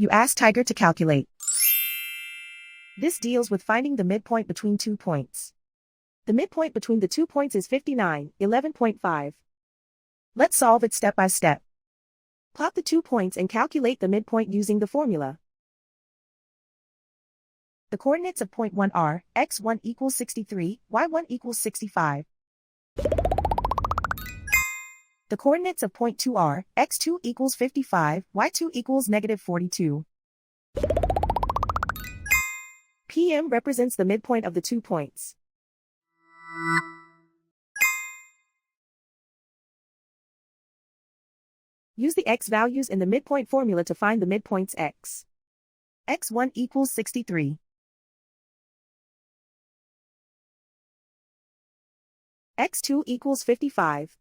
You ask Tiger to calculate. This deals with finding the midpoint between 2 points. The midpoint between the 2 points is 59, 11.5. Let's solve it step by step. Plot the 2 points and calculate the midpoint using the formula. The coordinates of point 1 are, x1 equals 63, y1 equals 65. The coordinates of point 2 are, x2 equals 55, y2 equals negative 42. PM represents the midpoint of the 2 points. Use the x values in the midpoint formula to find the midpoints x. x1 equals 63. x2 equals 55.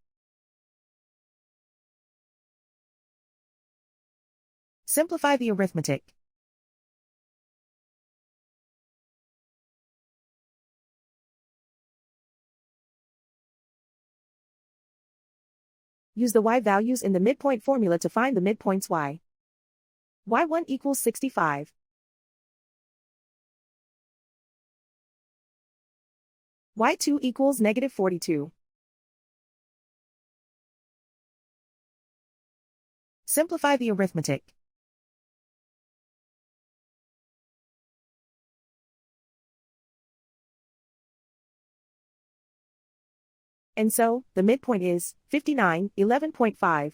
Simplify the arithmetic. Use the y values in the midpoint formula to find the midpoints y. y1 equals 65. y2 equals negative 42. Simplify the arithmetic. And so, the midpoint is 59, 11.5.